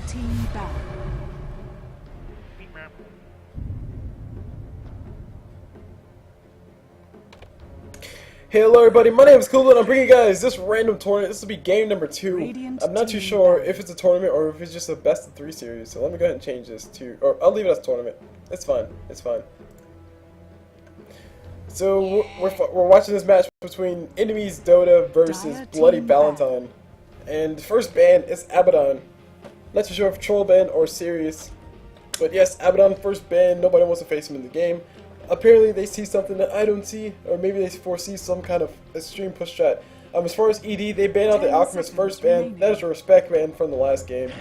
team banned. Hey, hello everybody, my name is Cool and I'm bringing you guys this random tournament. This will be game number 2. Radiant I'm not too team sure banned. if it's a tournament or if it's just a best of 3 series. So let me go ahead and change this to, or I'll leave it as tournament. It's fine, it's fine. So we're watching this match between Enemies Dota versus Dire Bloody team Valentine. And the first ban is Abaddon. Not too sure if troll ban or serious. But yes, Abaddon first ban, nobody wants to face him in the game. Apparently they see something that I don't see, or maybe they foresee some kind of extreme push strat. As far as ED, they banned out the 10 Alchemist first ban. remaining. That is a respect ban from the last game.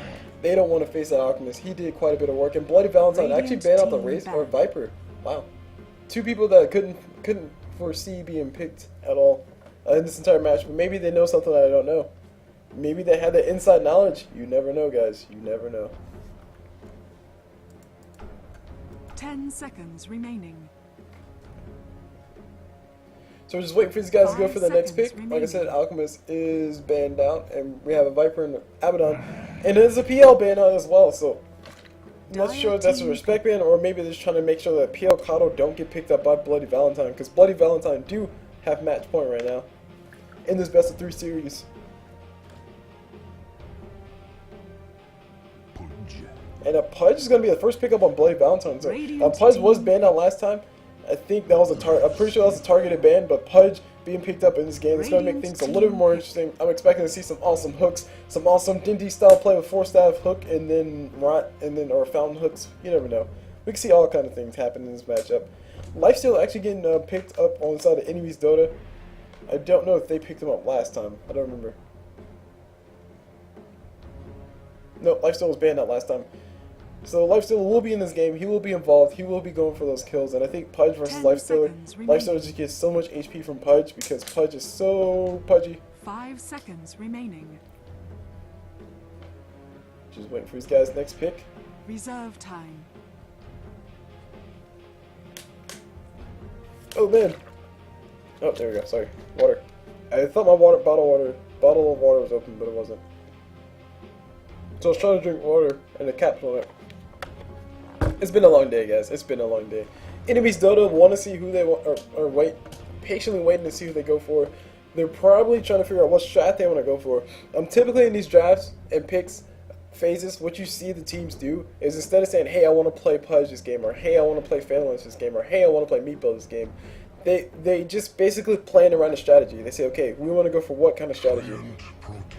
They don't want to face that Alchemist. He did quite a bit of work. And Bloody Valentine actually Radiant banned out the team Race or banned. Viper. Wow. 2 people that couldn't foresee being picked at all in this entire match. But maybe they know something that I don't know. Maybe they had the inside knowledge. You never know, guys. You never know. 10 seconds remaining. So we're just waiting for these guys to go 5 for the next pick. seconds Like I said, remaining. Alchemist is banned out, and we have a Viper and an Abaddon. And there's a PL ban out as well, so I'm not Dire sure if that's a team respect ban, or maybe they're just trying to make sure that PL Kato don't get picked up by Bloody Valentine, because Bloody Valentine do have match point right now in this best of 3 series. And a Pudge is going to be the first pickup on Bloody Valentine. So Radiant Pudge was team. banned out last time. I think that was a I'm pretty sure that was a targeted ban, but Pudge being picked up in this game is going to make Radiant things a little bit more team. interesting. I'm expecting to see some awesome hooks, some awesome Dinty style play with 4-staff hook and then or fountain hooks. You never know. We can see all kind of things happen in this matchup. Lifesteal actually getting picked up on the side of Enemies Dota. I don't know if they picked him up last time. I don't remember. No, Lifesteal was banned out last time. So Lifesteal will be in this game, he will be involved, he will be going for those kills, and I think Pudge versus 10 Lifestealer, seconds remaining. Lifestealer just gets so much HP from Pudge because Pudge is so pudgy. 5 seconds remaining. Just waiting for these guys' next pick. Reserve time. Oh man! Oh, there we go, sorry. Water. I thought my bottle of water was open, but it wasn't. So I was trying to drink water and a cap on it. It's been a long day, guys. It's been a long day. Enemies Dota want to see who they want, or patiently waiting to see who they go for. They're probably trying to figure out what strat they want to go for. Typically in these drafts and picks phases, what you see the teams do is instead of saying, "Hey, I want to play Pudge this game," or "Hey, I want to play Phantom this game," or "Hey, I want to play Meatball this game," they just basically plan around a strategy. They say, "Okay, we want to go for what kind of strategy?"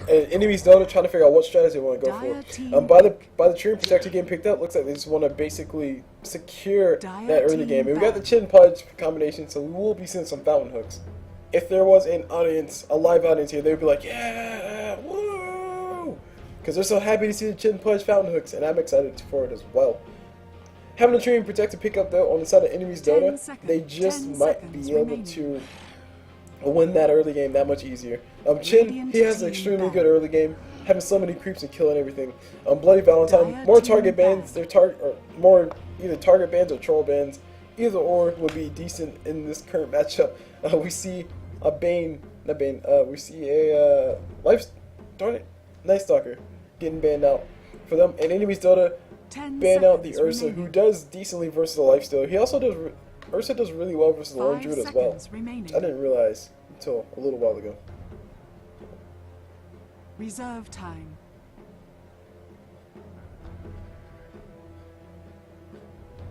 And Enemies Dota trying to figure out what strategy they want to go Dire for. team By the Tree Protector getting picked up, looks like they just want to basically secure Dire that early team game. And we got the banned. Chin Pudge combination, so we will be seeing some fountain hooks. If there was an audience, a live audience here, they would be like, "Yeah, woo!" Because they're so happy to see the Chin Pudge fountain hooks, and I'm excited for it as well. Having a Tree Protector pick up though on the side of Enemies 10 Dota, seconds, they just 10 might seconds be able remaining. to win that early game that much easier. Chin, Radiant he has an team extremely banned. good early game, having so many creeps and killing everything. Bloody Valentine, Dire more team target bans, banned. or more either target bans or troll bans. Either or would be decent in this current matchup. We see a we see a Night Stalker getting banned out for them. And Enemies Dota 10 ban out the seconds Ursa, who remaining. does decently versus the Lifesteal. He also does. Ursa does really well versus the Lone 5 Druid as well. seconds remaining. I didn't realize until a little while ago. Reserve time.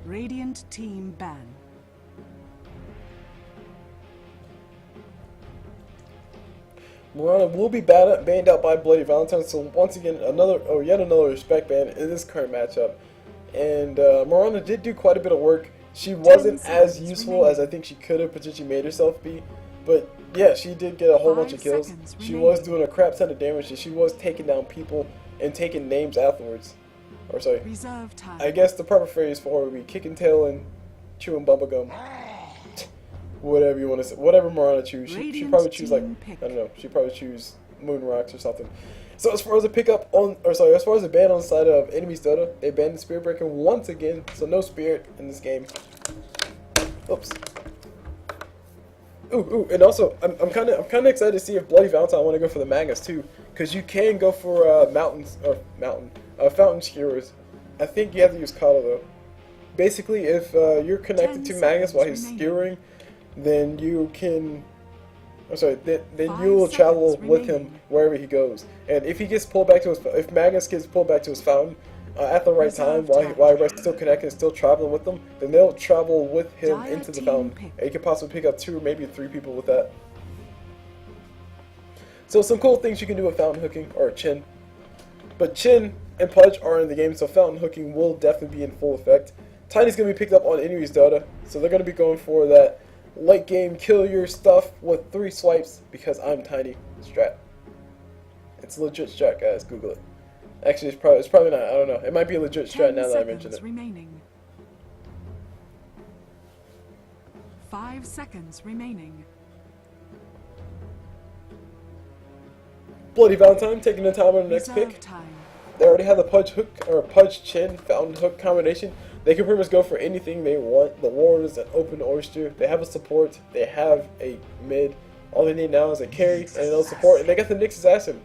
Radiant team ban. Morana will be banned out by Bloody Valentine, so once again, yet another respect ban in this current matchup. And Morana did do quite a bit of work. She wasn't as seconds useful remaining. as I think she could have potentially made herself be, but yeah, she did get a whole 5 bunch of kills. seconds She remaining. was doing a crap ton of damage, and she was taking down people and taking names afterwards. Or sorry, Reserve time. I guess the proper phrase for her would be kicking tail and chewing bubblegum. Whatever you want to say, whatever Morana choose, she'd Radiant probably choose like, team pick. I don't know, she'd probably choose Moon Rocks or something. So as far as a pickup on, as far as a ban on the side of Enemies Dota, they banned the Spirit Breaker once again, so no Spirit in this game. Oops. Ooh, and also I'm kind of excited to see if Bloody Valentine want to go for the Magus too, because you can go for Fountain skewers. I think you have to use Kata though. Basically, if you're connected to Magnus while he's skewering, then you can. I'm sorry. Then you will travel with him wherever he goes. And if he gets pulled back to his, if Magnus gets pulled back to his fountain at the right time, while everybody's still connected and still traveling with them, then they'll travel with him into the fountain. And you can possibly pick up 2 or maybe 3 people with that. So some cool things you can do with fountain hooking or Chin. But Chin and Pudge are in the game, so fountain hooking will definitely be in full effect. Tiny's going to be picked up on enemies Dota, so they're going to be going for that late game kill your stuff with 3 swipes because I'm Tiny strat. It's a legit strat, guys. Google it. Actually, it's probably not. I don't know. It might be a legit strat now that I mention it. Remaining. 5 seconds remaining. Bloody Valentine taking the time on the next pick. They already have the Pudge hook or Pudge Chin fountain hook combination. They can pretty much go for anything they want. The Ward is an open oyster. They have a support. They have a mid. All they need now is a carry and no support, and they got the Nyx Assassin.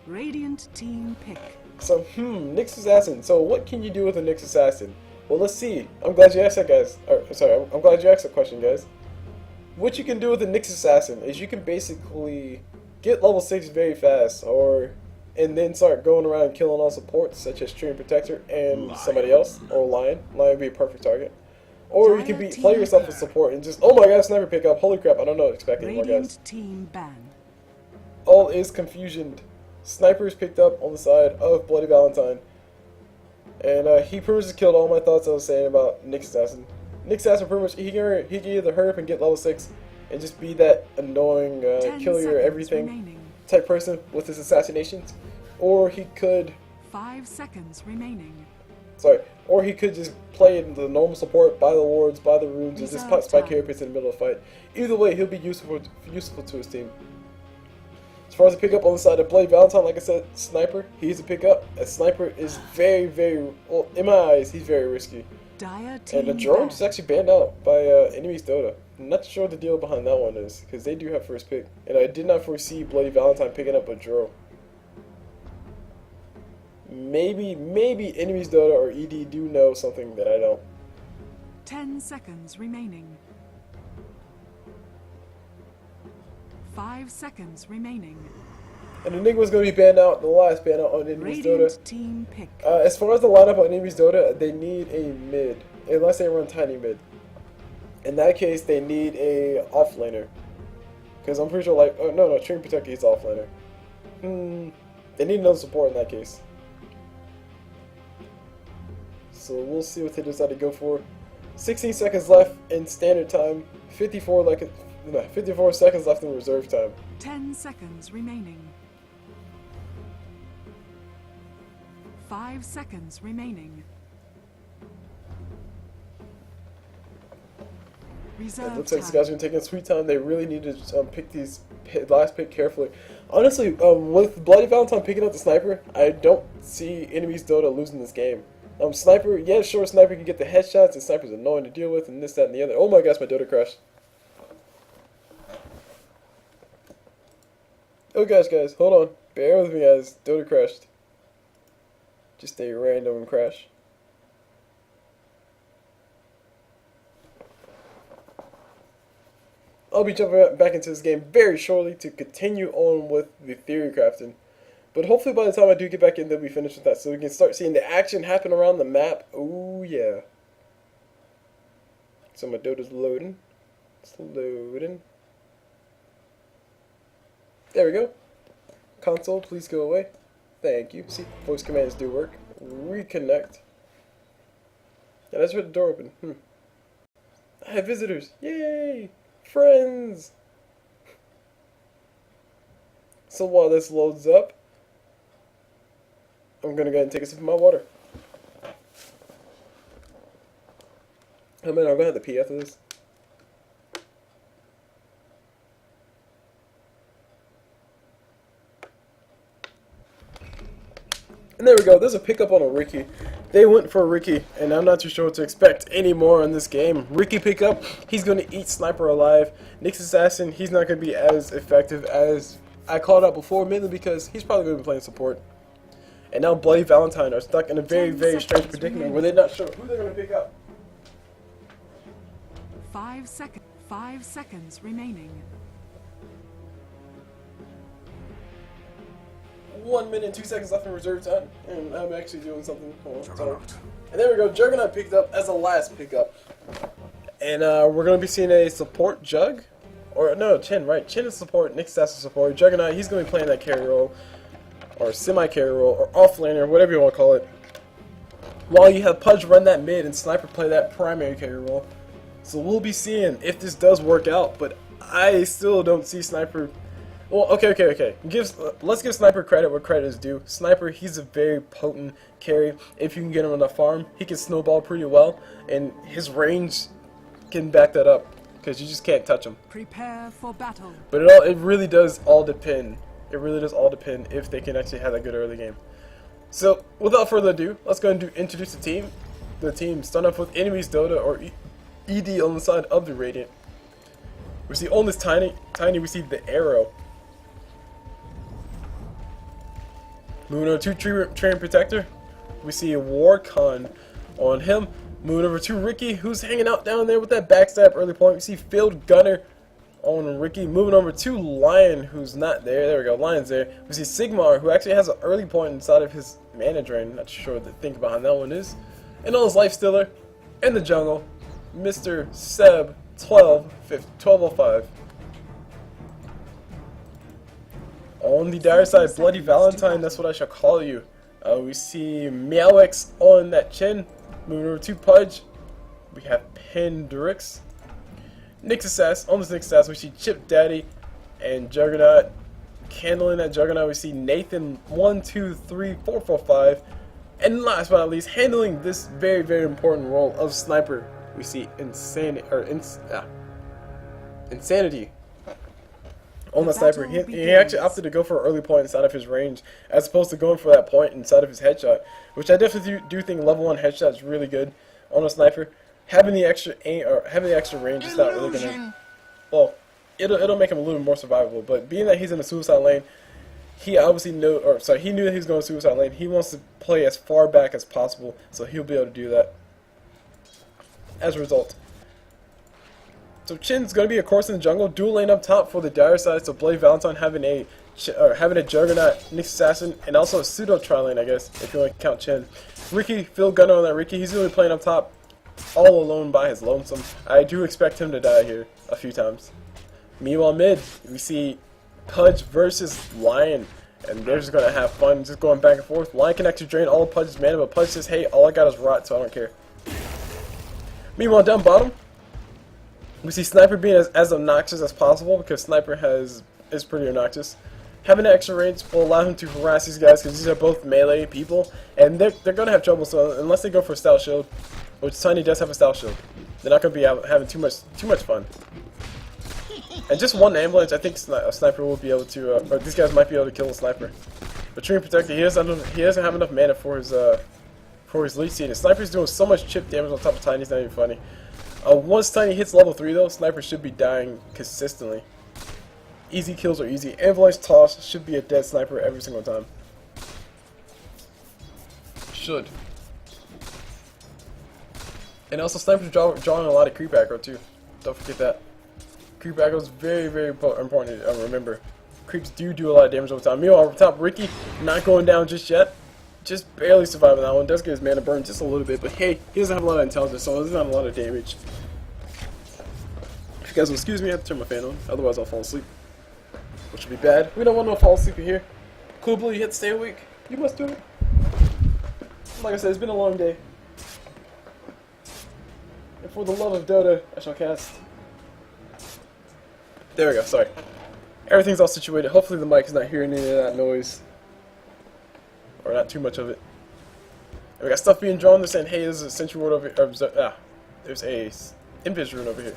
Radiant team pick. So, Nyx Assassin. So, what can you do with a Nyx Assassin? Well, let's see. I'm glad you asked that, guys. Sorry, I'm glad you asked that question, guys. What you can do with a Nyx Assassin is you can basically get level 6 very fast, and then start going around and killing all supports, such as Treant Protector and somebody else, or Lion. Lion would be a perfect target. Or you can play yourself with support and just, oh my god, sniper pick up. Holy crap, I don't know what to expect anymore, guys. Team ban. All is confusion. Sniper is picked up on the side of Bloody Valentine. And he pretty much just killed all my thoughts I was saying about Nyx Assassin. Nyx Assassin pretty much, he can either hurry up and get level 6 and just be that annoying kill your everything remaining type person with his assassinations, or he could 5 seconds remaining. Sorry, or he could just play in the normal support, buy the wards, buy the runes, and just spike carry pits in the middle of the fight. Either way, he'll be useful to his team. As far as the pickup on the side of Bloody Valentine, like I said, Sniper, he's a pickup. A Sniper is very, well, in my eyes, he's very risky. And the drone is actually banned out by enemies Dota. I'm not sure what the deal behind that one is, because they do have first pick. And I did not foresee Bloody Valentine picking up a drone. Maybe enemies Dota or ED do know something that I don't. 10 seconds remaining. 5 seconds remaining. And Enigma's going to be banned out, the last ban out on enemies Dota. Team pick. As far as the lineup on enemies Dota, they need a mid, unless they run tiny mid. In that case, they need a offlaner. Because I'm pretty sure, like, oh, no, Treant Protector is offlaner. They need another support in that case. So we'll see what they decide to go for. 16 seconds left in standard time. 54 seconds left in reserve time. 10 seconds remaining. 5 seconds remaining. Reserve it looks like these guys are taking sweet time. They really need to pick these last pick carefully. Honestly, with Bloody Valentine picking up the Sniper, I don't see enemies Dota losing this game. Sniper, yeah, sure, Sniper can get the headshots, and Sniper's annoying to deal with, and this, that, and the other. Oh my gosh, my Dota crashed. Oh gosh, guys, hold on. Bear with me, guys. Dota crashed. Just a random crash. I'll be jumping back into this game very shortly to continue on with the theory crafting. But hopefully by the time I do get back in, they'll be finished with that, so we can start seeing the action happen around the map. Oh yeah. So my Dota's loading. It's loading. There we go. Console, please go away. Thank you. See, voice commands do work. Reconnect. Yeah, that's where the door opened. I have visitors. Yay! Friends! So while this loads up, I'm gonna go ahead and take a sip of my water. Oh man, I'm gonna have to pee after this. And there we go, there's a pickup on a Ricky. They went for a Ricky, and I'm not too sure what to expect anymore in this game. Ricky pickup, he's going to eat Sniper alive. Nyx Assassin, he's not going to be as effective as I called out before, mainly because he's probably going to be playing support. And now Bloody Valentine are stuck in a very, 10 very strange seconds predicament remaining. where they're not sure who they're going to pick up. 5 seconds remaining. 1 minute, 2 seconds left in reserve time, and I'm actually doing something cool. So, and there we go, Juggernaut picked up as a last pickup. And we're going to be seeing a support Jug. Or, no, Chin, right? Chin is support, Nick Sass is support. Juggernaut, he's going to be playing that carry role, or semi-carry role, or off-laner, whatever you want to call it. While you have Pudge run that mid and Sniper play that primary carry role. So we'll be seeing if this does work out, but I still don't see Sniper. Well, okay. Let's give Sniper credit where credit is due. Sniper, he's a very potent carry. If you can get him on the farm, he can snowball pretty well, and his range can back that up because you just can't touch him. Prepare for battle. But it really does all depend. It really does all depend if they can actually have that good early game. So without further ado, let's go and introduce the team. The team start off with enemies Dota or ED on the side of the Radiant. We see on this Tiny. We see the Arrow. Moving over to Train Protector, we see a Warcon on him. Moving over to Ricky, who's hanging out down there with that backstab early point. We see Field Gunner on Ricky. Moving over to Lion, who's not there. There we go, Lion's there. We see Sigmar, who actually has an early point inside of his mana drain. Not sure what the think behind that one is. And on his Life Stealer, in the jungle, Mr. Seb 1205. On the dire side, Bloody Valentine, that's what I shall call you. We see Meowix on that Chin. Moving over to Pudge, we have Pendrix. Nixasass, on this Nixasass, we see Chip Daddy and Juggernaut. Candling that Juggernaut, we see Nathan 123445. And last but not least, handling this very, very important role of Sniper, we see Insanity. On the Sniper, he actually opted to go for an early point inside of his range, as opposed to going for that point inside of his headshot, which I definitely do think level 1 headshot is really good on a Sniper. Having the extra aim, or having the extra range is not really gonna. Well, it'll make him a little more survivable. But being that he's in the suicide lane, he obviously he knew that he was going to suicide lane. He wants to play as far back as possible, so he'll be able to do that. As a result. So Chin's going to be of course in the jungle, dual lane up top for the dire side, so Bloody Valentine having a Juggernaut, Nick Assassin, and also a pseudo tri-lane, I guess, if you want to count Chin. Ricky, Phil Gunner on that Ricky, he's really playing up top, all alone by his lonesome. I do expect him to die here a few times. Meanwhile mid, we see Pudge versus Lion, and they're just going to have fun, just going back and forth. Lion can actually drain all of Pudge's mana, but Pudge says, hey, all I got is rot, so I don't care. Meanwhile down bottom, we see Sniper being as obnoxious as possible, because Sniper is pretty obnoxious. Having an extra range will allow him to harass these guys, because these are both melee people, and they're going to have trouble, so unless they go for a Stout Shield, which Tiny does have a Stout Shield, they're not going to be having too much fun. And just one ambulance, I think a Sniper will be able to, or these guys might be able to kill a Sniper. But Train Protector, he doesn't have enough mana for his lead seed, and Sniper's doing so much chip damage on top of Tiny, it's not even funny. Once Tiny hits level 3 though, Sniper should be dying consistently. Easy kills are easy. Avalanche toss should be a dead Sniper every single time. Should. And also Sniper's drawing a lot of creep aggro too. Don't forget that. Creep aggro is very, very important to remember. Creeps do a lot of damage over time. Meanwhile, over top, Ricky not going down just yet. Just barely surviving that one. Does get his mana burned just a little bit, but hey, he doesn't have a lot of intelligence, so there's not a lot of damage. If you guys will excuse me, I have to turn my fan on, otherwise I'll fall asleep. Which would be bad. We don't want no fall asleep in here. Cool Blue, you hit stay awake. You must do it. Like I said, it's been a long day. And for the love of Dota, I shall cast. There we go, sorry. Everything's all situated. Hopefully the mic is not hearing any of that noise. Or not too much of it. And we got stuff being drawn. They're saying, hey, there's a Sentry Ward over here. There's a Invis Rune over here.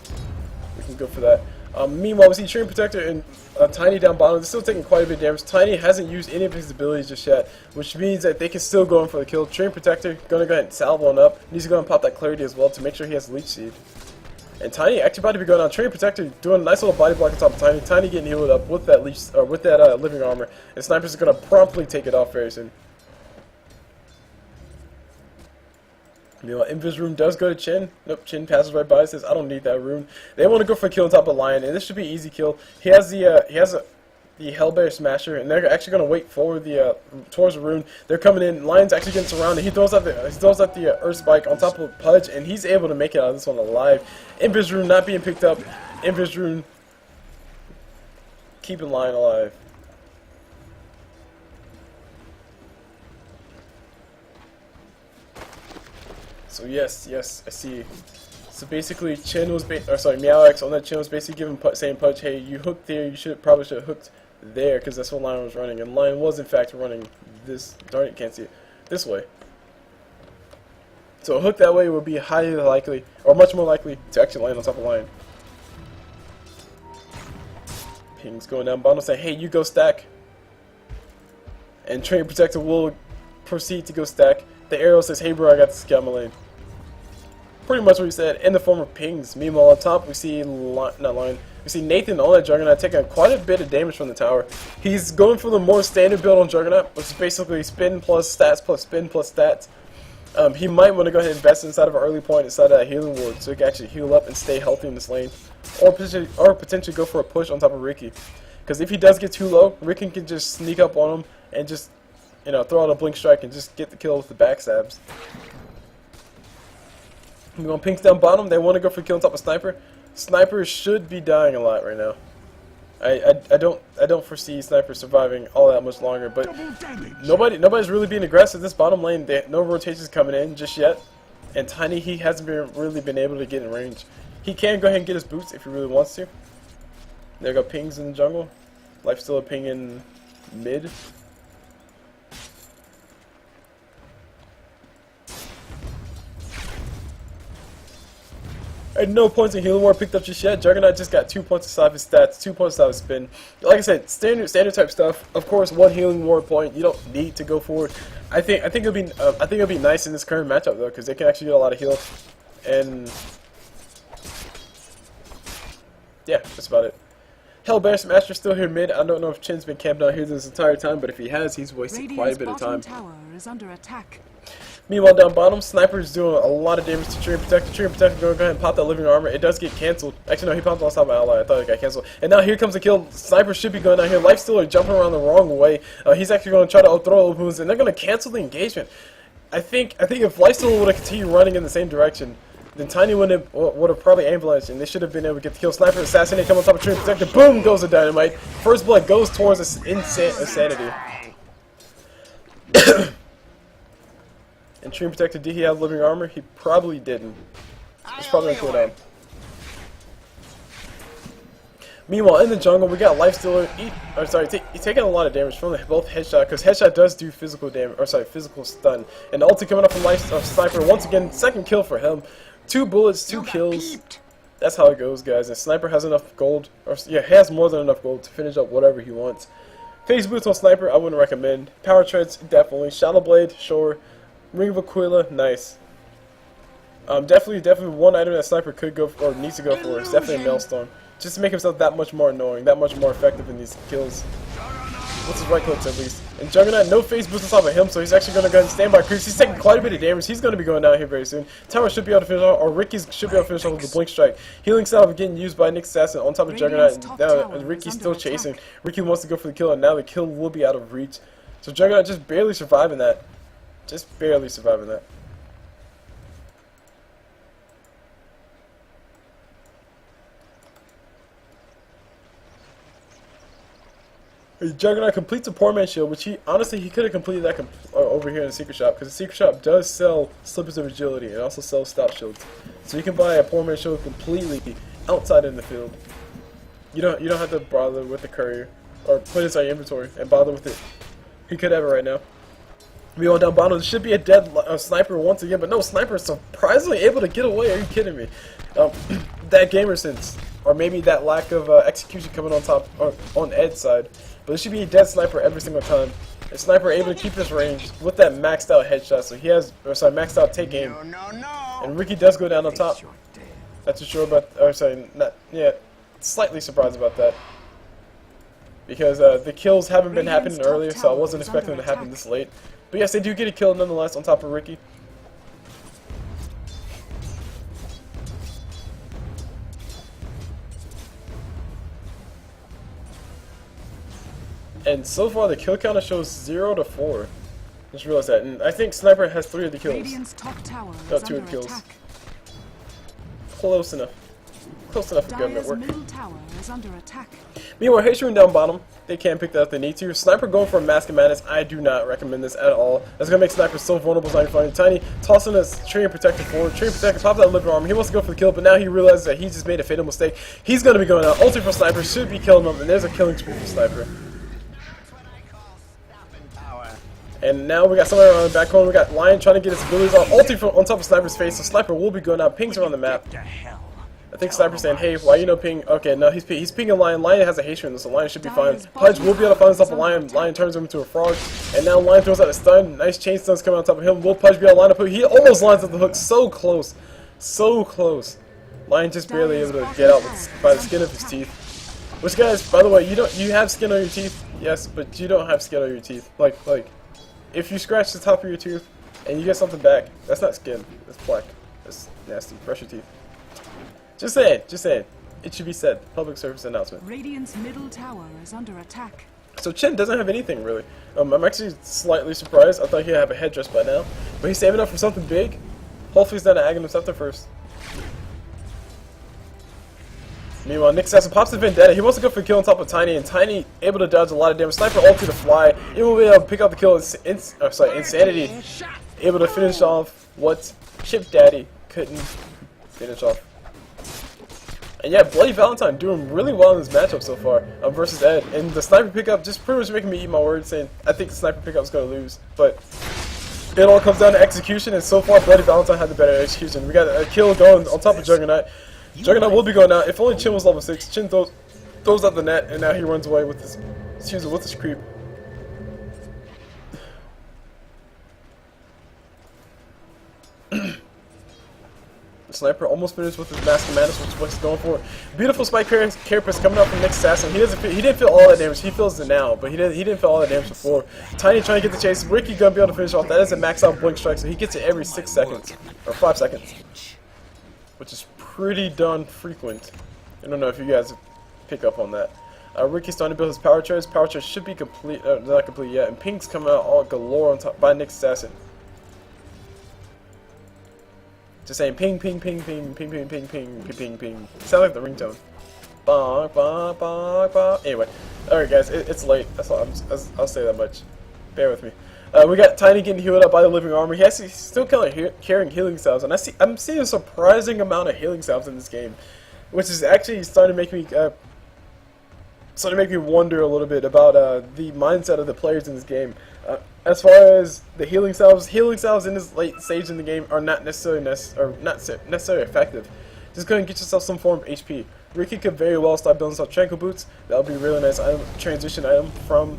We can go for that. Meanwhile, we see Train Protector and Tiny down bottom. They're still taking quite a bit of damage. Tiny hasn't used any of his abilities just yet, which means that they can still go in for the kill. Train Protector gonna go ahead and salve one up. Needs to go and pop that Clarity as well to make sure he has Leech Seed. And Tiny actually about to be going on. Train Protector doing a nice little body block on top of Tiny. Tiny getting healed up with that Leech, or with that Living Armor. And Sniper's gonna promptly take it off very soon. You know, Invis rune does go to Chin. Nope, Chin passes right by. Says, I don't need that rune. They want to go for a kill on top of Lion, and this should be an easy kill. He has the Hellbear Smasher, and they're actually going to wait for the towards the rune. They're coming in. Lion's actually getting surrounded. He throws out the Earth Spike on top of Pudge, and he's able to make it out of this one alive. Invis rune not being picked up. Invis rune keeping Lion alive. So yes, I see. So basically, Chin was Meowx on that Chin was basically giving saying Pudge, hey, you hooked there, you probably should have hooked there, because that's what Lion was running, and Lion was in fact running this. Darn it, can't see it. This way. So a hook that way would be highly likely, or much more likely, to actually land on top of Lion. Ping's going down bottom, saying, hey, you go stack. And Train Protector will proceed to go stack. The arrow says, hey bro, I got the scout my lane. Pretty much what he said in the form of pings. Meanwhile, on top, we see we see Nathan on that Juggernaut taking quite a bit of damage from the tower. He's going for the more standard build on Juggernaut, which is basically spin plus stats plus spin plus stats. He might want to go ahead and invest inside of an early point inside of that healing ward, so he can actually heal up and stay healthy in this lane, or potentially go for a push on top of Ricky. Because if he does get too low, Ricky can just sneak up on him and just, you know, throw out a blink strike and just get the kill with the backstabs. We're going Pinks down bottom. They want to go for kill on top of Sniper. Sniper should be dying a lot right now. I don't foresee Sniper surviving all that much longer. But nobody's really being aggressive. This bottom lane, no rotations coming in just yet. And Tiny, he hasn't really been able to get in range. He can go ahead and get his boots if he really wants to. There go pings in the jungle. Life still a ping in mid. And no points in healing ward picked up just yet. Juggernaut just got 2 points aside of his stats, 2 points aside of his spin. Like I said, standard type stuff. Of course, 1 healing ward point. You don't need to go for it. I think it'll be nice in this current matchup though, because they can actually get a lot of heal. And yeah, that's about it. Hellbear Smasher still here mid. I don't know if Chin's been camped out here this entire time, but if he has, he's wasted quite a bit of time. Tower is under attack. Meanwhile, down bottom, Sniper is doing a lot of damage to Tree Protector. Tree Protector going to go ahead and pop that living armor. It does get cancelled. Actually, no, he popped on top of my ally. I thought it got cancelled. And now here comes the kill. Sniper should be going down here. Lifestealer jumping around the wrong way. He's actually going to try to throw moves, and they're going to cancel the engagement. I think if Lifestealer would have continued running in the same direction, then Tiny would have probably ambulanced, and they should have been able to get the kill. Sniper assassinate, come on top of Tree Protector. Boom goes the dynamite. First blood goes towards insanity. And Tree Protector, did he have living armor? He probably didn't. It's probably on cooldown. Meanwhile, in the jungle, we got Lifestealer. He's taking a lot of damage from both headshot, because headshot does do physical damage, physical stun. And the ulti coming up from Sniper. Once again, second kill for him. 2 bullets, 2 kills. That's how it goes, guys. And Sniper has enough gold, he has more than enough gold to finish up whatever he wants. Phase boots on Sniper, I wouldn't recommend. Power treads, definitely. Shadow Blade, sure. Ring of Aquila, nice. Definitely one item that Sniper could go for, or needs to go for, is definitely a Maelstrom. Just to make himself that much more annoying, that much more effective in these kills. What's his right clicks at least. And Juggernaut, no phase boost on top of him, so he's actually going to go ahead and stand by creeps. He's taking quite a bit of damage. He's going to be going down here very soon. Tower should be able to finish off, or Ricky should be able to finish off with the Blink Strike. Healing style getting used by Nick Assassin on top of Juggernaut, and now Ricky's still chasing. Ricky wants to go for the kill, and now the kill will be out of reach. So Juggernaut just barely surviving that. Just barely surviving that. Juggernaut completes a poor man shield, which he could have completed that over here in the secret shop, because the secret shop does sell slippers of agility and also sells stout shields, so you can buy a poor man shield completely outside in the field. You don't have to bother with the courier or put it inside your inventory and bother with it. He could have it right now. We go down bottom. There should be a dead Sniper once again, but no, Sniper is surprisingly able to get away. Are you kidding me? That gamer sense, or maybe that lack of execution coming on top on Ed's side. But it should be a dead Sniper every single time. And Sniper able to keep his range with that maxed out headshot. So he has, maxed out take aim. And Ricky does go down on top. Not too sure about, slightly surprised about that. Because the kills haven't been happening earlier, so I wasn't expecting them to happen this late. But yes, they do get a kill nonetheless on top of Ricky. And so far the kill counter shows 0 to 4. Just realized that. And I think Sniper has 3 of the kills. Radiant's top tower No, is 2 under kills. attack. Close enough. Close enough for government Dire's work. middle tower is under attack. Meanwhile, Haitian down bottom. They can pick that if they need to. Sniper going for a Mask of Madness. I do not recommend this at all. That's going to make Sniper so vulnerable. It's not even funny. Tiny tossing his Tree and Protector forward. Tree and Protector pops that living armor. He wants to go for the kill, but now he realizes that he just made a fatal mistake. He's going to be going out. Ulti for Sniper. Should be killing him. And there's a killing spree for Sniper. And now we got somebody around the back corner. We got Lion trying to get his abilities on. Ulti from on top of Sniper's face. So Sniper will be going out. Pings are on the map. I think Sniper's saying, hey, why you no ping? Okay, no, he's pinging Lion. Lion has a Haitian, so Lion should be fine. Pudge will be able to find himself a Lion. Lion turns him into a frog. And now Lion throws out a stun. Nice chain stuns coming on top of him. Will Pudge be able to line up? He almost lines up the hook. So close. So close. Lion just barely able to get out by the skin of his teeth. Which, guys, by the way, you have skin on your teeth, yes, but you don't have skin on your teeth. Like, if you scratch the top of your tooth and you get something back, that's not skin. That's plaque. That's nasty. Brush your teeth. Just saying. It should be said. Public service announcement. Radiant's middle tower is under attack. So Chin doesn't have anything really. I'm actually slightly surprised. I thought he'd have a headdress by now, but he's saving up for something big. Hopefully he's not an Aghanim Scepter first. Meanwhile, Nick Sasson pops the Vendetta. He wants to go for the kill on top of Tiny, and Tiny able to dodge a lot of damage. Sniper ulti to fly. He will be able to pick out the kill. Insanity able to finish off what Chip Daddy couldn't finish off. And yeah, Bloody Valentine doing really well in this matchup so far versus Ed. And the sniper pickup just pretty much making me eat my words, saying I think the sniper pickup is going to lose. But it all comes down to execution, and so far Bloody Valentine had the better execution. We got a kill going on top of Juggernaut. Juggernaut will be going out. If only Chin was level 6, Chin throws out the net, and now he runs away with his, with his creep. Sniper almost finished with his Mask of Madness, which is what he's going for. Beautiful spike carapace coming out from Nick Assassin. He didn't feel all that damage. He feels it now, but he didn't feel all that damage before. Tiny trying to get the chase. Ricky gonna be able to finish off. That is a max out blink strike, so he gets it every 6 seconds or 5 seconds, which is pretty darn frequent. I don't know if you guys pick up on that. Ricky's starting to build his power charge. Power charge should be complete, not complete yet, and Pink's coming out all galore on top by Nick Assassin. Just saying ping, ping, ping, ping, ping, ping, ping, ping, ping, ping, ping. Sound like the ringtone. Bonk, bonk, bonk, bonk. Anyway, alright guys, it's late. That's all. I'll say that much. Bear with me. We got Tiny getting healed up by the living armor. He's still carrying healing salves, and I'm seeing a surprising amount of healing salves in this game, which is actually starting to make me wonder a little bit about the mindset of the players in this game. As far as the healing salves in this late stage in the game are not necessarily effective. Just go and get yourself some form of HP. Ricky could very well start building some Tranquil Boots. That would be a really nice item, transition item from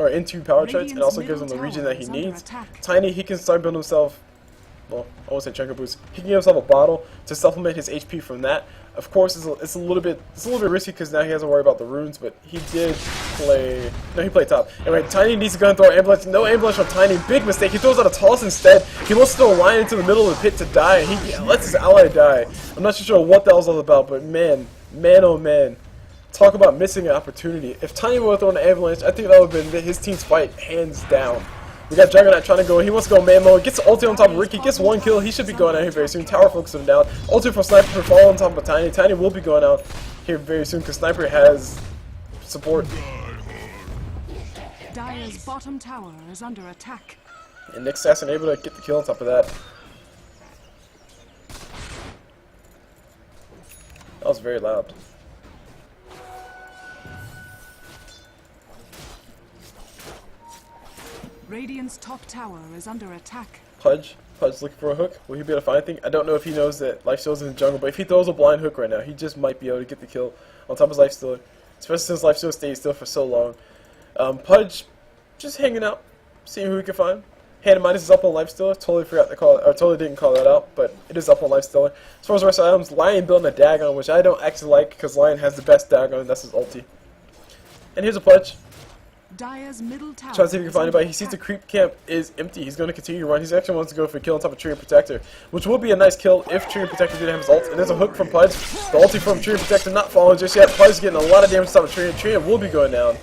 or into power charge, and also gives him the region that he needs. Tiny, he can start building himself. Well, I won't say Tranquil Boots. He can give himself a bottle to supplement his HP from that. Of course, it's a little bit risky because now he has to worry about the runes, but he did play. No, he played top. Anyway, Tiny needs to go and throw an ambulance. No ambulance from Tiny. Big mistake. He throws out a toss instead. He wants to throw a lion into the middle of the pit to die. He lets his ally die. I'm not sure what that was all about, but man, oh man. Talk about missing an opportunity. If Tiny would have thrown an avalanche, I think that would have been his team's fight, hands down. We got Juggernaut trying to go. He wants to go man mode. Gets the ulti on top of Ricky. Gets 1 kill. He should be going out here very soon. Tower focuses him down. Ulti from Sniper for fall on top of Tiny. Tiny will be going out here very soon because Sniper has support. Dire's bottom tower is under attack. And Nick Assassin able to get the kill on top of that. That was very loud. Radiant's top tower is under attack. Pudge looking for a hook. Will he be able to find anything? I don't know if he knows that Life Stealer's in the jungle, but if he throws a blind hook right now, he just might be able to get the kill on top of his Life Stealer. Especially since Life Stealer stayed still for so long. Pudge just hanging out, seeing who he can find. Hand minus is up on Life Stealer. Totally forgot to call it, or totally didn't call that out, but it is up on Life Stealer. As far as the rest of the items, Lion building a Dagon, which I don't actually like because Lion has the best Dagon, and that's his ulti. And here's a Pudge. Dire's middle tower. Trying to see if he can find anybody. He sees the creep camp is empty. He's going to continue to run. He actually wants to go for a kill on top of Tree and Protector, which will be a nice kill if Tree and Protector didn't have his ult. And there's a hook from Pudge. The ulti from Tree and Protector not falling just yet. Pudge getting a lot of damage on top of Tree and will be going down.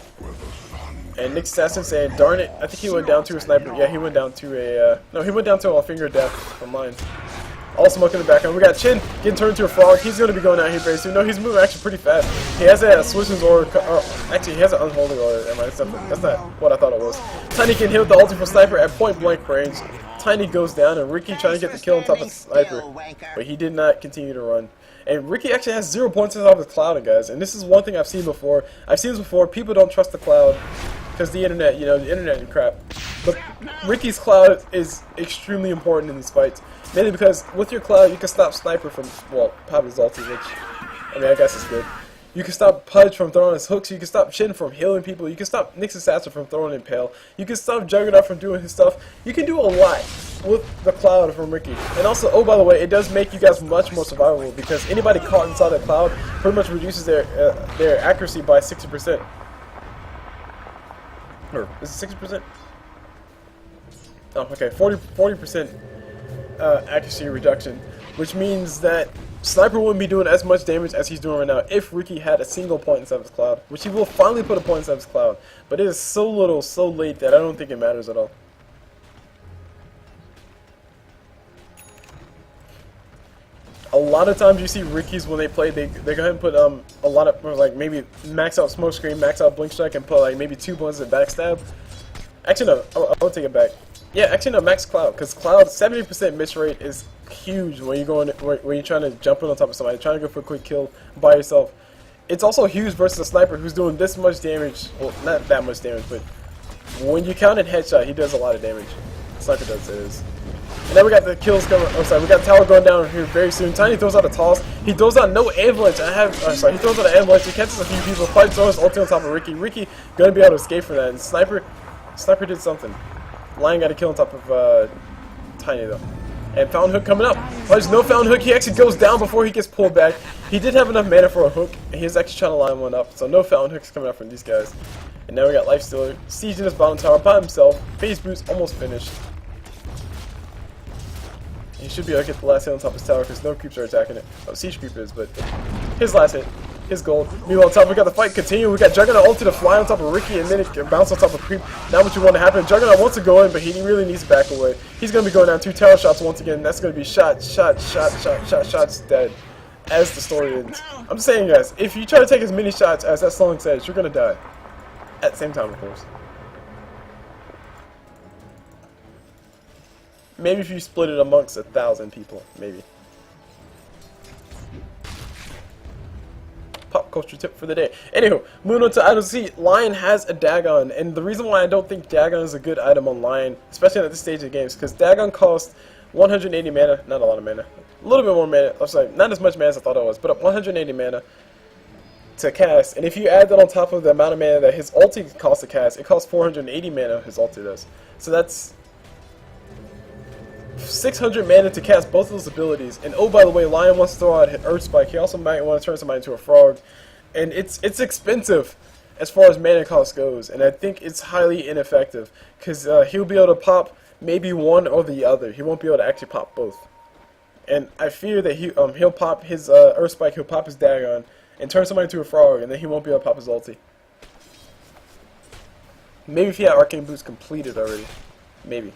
And Nick's assassin saying, darn it, I think he went down to a sniper. Yeah, he went down to a, no, he went down to a finger death from mine. All smoke in the background. We got Chin getting turned into a frog. He's going to be going out here very soon. No, he's moving actually pretty fast. He has a Swisson's order. Actually, he has an unholy order. That's not what I thought it was. Tiny can hit with the ultimate sniper at point blank range. Tiny goes down, and Ricky trying to get the kill on top of the sniper. But he did not continue to run. And Ricky actually has 0 points on top of the cloud, guys. And this is one thing I've seen before. I've seen this before. People don't trust the cloud because the internet, you know, the internet and crap. But Ricky's cloud is extremely important in these fights. Mainly because with your cloud, you can stop Sniper from, well, probably his ulti, which, I mean, I guess it's good. You can stop Pudge from throwing his hooks. You can stop Chin from healing people. You can stop Nick's assassin from throwing Impale. You can stop Juggernaut from doing his stuff. You can do a lot with the cloud from Ricky. And also, oh, by the way, it does make you guys much more survivable because anybody caught inside the cloud pretty much reduces their accuracy by 60%. Or is it 60%? Oh, okay, 40%. Accuracy reduction, which means that Sniper wouldn't be doing as much damage as he's doing right now if Ricky had a single point inside of his cloud, which he will finally put a point inside of his cloud, but it is so little, so late that I don't think it matters at all. A lot of times you see Ricky's when they play, they go ahead and put a lot of, like, maybe max out smoke screen, max out blink strike, and put like maybe 2 points of backstab. Actually no, I'll take it back. Yeah, actually no, max cloud, because cloud 70% miss rate is huge when you're going when you're trying to jump in on top of somebody, trying to go for a quick kill by yourself. It's also huge versus a sniper who's doing this much damage. Well, not that much damage, but when you count in headshot, he does a lot of damage. Sniper does it. And then we got the kills coming. Oh, sorry, we got tower going down here very soon. Tiny throws out a toss. He throws out no avalanche. He throws out an avalanche. He catches a few people. Pudge throws ulti on top of Ricky. Ricky gonna be able to escape from that. And Sniper did something. Lion got a kill on top of Tiny though. And Fountain Hook coming up. Pudge no Fountain Hook. He actually goes down before he gets pulled back. He did have enough mana for a hook, and he's actually trying to line one up. So no Fountain Hooks coming up from these guys. And now we got Lifestealer sieging his bottom tower by himself. Phase boost almost finished. He should be able to get the last hit on top of his tower because no creeps are attacking it. Oh, siege creep is, but his last hit. His gold. Meanwhile, on top, we got the fight continue. We got Juggernaut ulti to fly on top of Ricky, and then it can bounce on top of Creep. Not what you want to happen. Juggernaut wants to go in, but he really needs to back away. He's going to be going down 2 tower shots once again. That's going to be shots dead as the story ends. I'm just saying, guys, if you try to take as many shots as that song says, you're going to die. At the same time, of course. Maybe if you split it amongst 1,000 people, maybe. Pop culture tip for the day. Anywho, moving on to item C. Lion has a Dagon, and the reason why I don't think Dagon is a good item on Lion, especially at this stage of the game, is because Dagon costs 180 mana, not a lot of mana, a little bit more mana, I'm sorry, not as much mana as I thought it was, but 180 mana to cast, and if you add that on top of the amount of mana that his ulti costs to cast, it costs 480 mana, his ulti does. So that's 600 mana to cast both of those abilities. And oh, by the way, Lion wants to throw out Earth Spike. He also might want to turn somebody into a frog. And it's expensive as far as mana cost goes. And I think it's highly ineffective. Because he'll be able to pop maybe one or the other. He won't be able to actually pop both. And I fear that he'll pop his Earth Spike, he'll pop his Dagon, and turn somebody into a frog. And then he won't be able to pop his ulti. Maybe if he had Arcane Boost completed already. Maybe.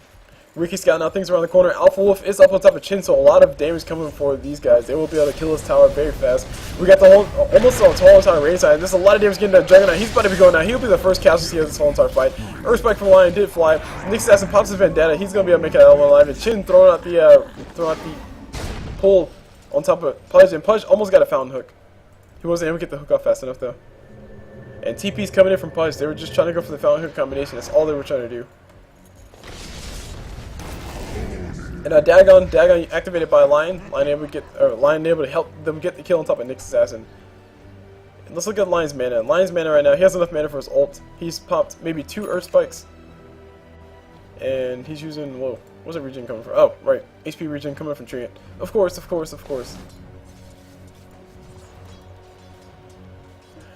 Ricky Scout now things around the corner. Alpha Wolf is up on top of Chin, so a lot of damage coming for these guys. They will be able to kill his tower very fast. We got the whole, almost the whole entire raid side. There's a lot of damage getting to Juggernaut. He's about to be going now. He'll be the first casualty of this whole entire fight. Earth Spike from Lion did fly. Nick's assassin pops his Vendetta. He's going to be able to make it out alive. And Chin throwing out the pull on top of Pudge. And Pudge almost got a Fountain Hook. He wasn't able to get the hook off fast enough though. And TP's coming in from Pudge. They were just trying to go for the Fountain Hook combination. That's all they were trying to do. And Dagon activated by Lion. Lion able to help them get the kill on top of Nick's assassin. And let's look at Lion's mana. Lion's mana right now, he has enough mana for his ult. He's popped maybe 2 Earth Spikes. And he's using, whoa, where's the regen coming from? Oh, right, HP regen coming from Treant. Of course.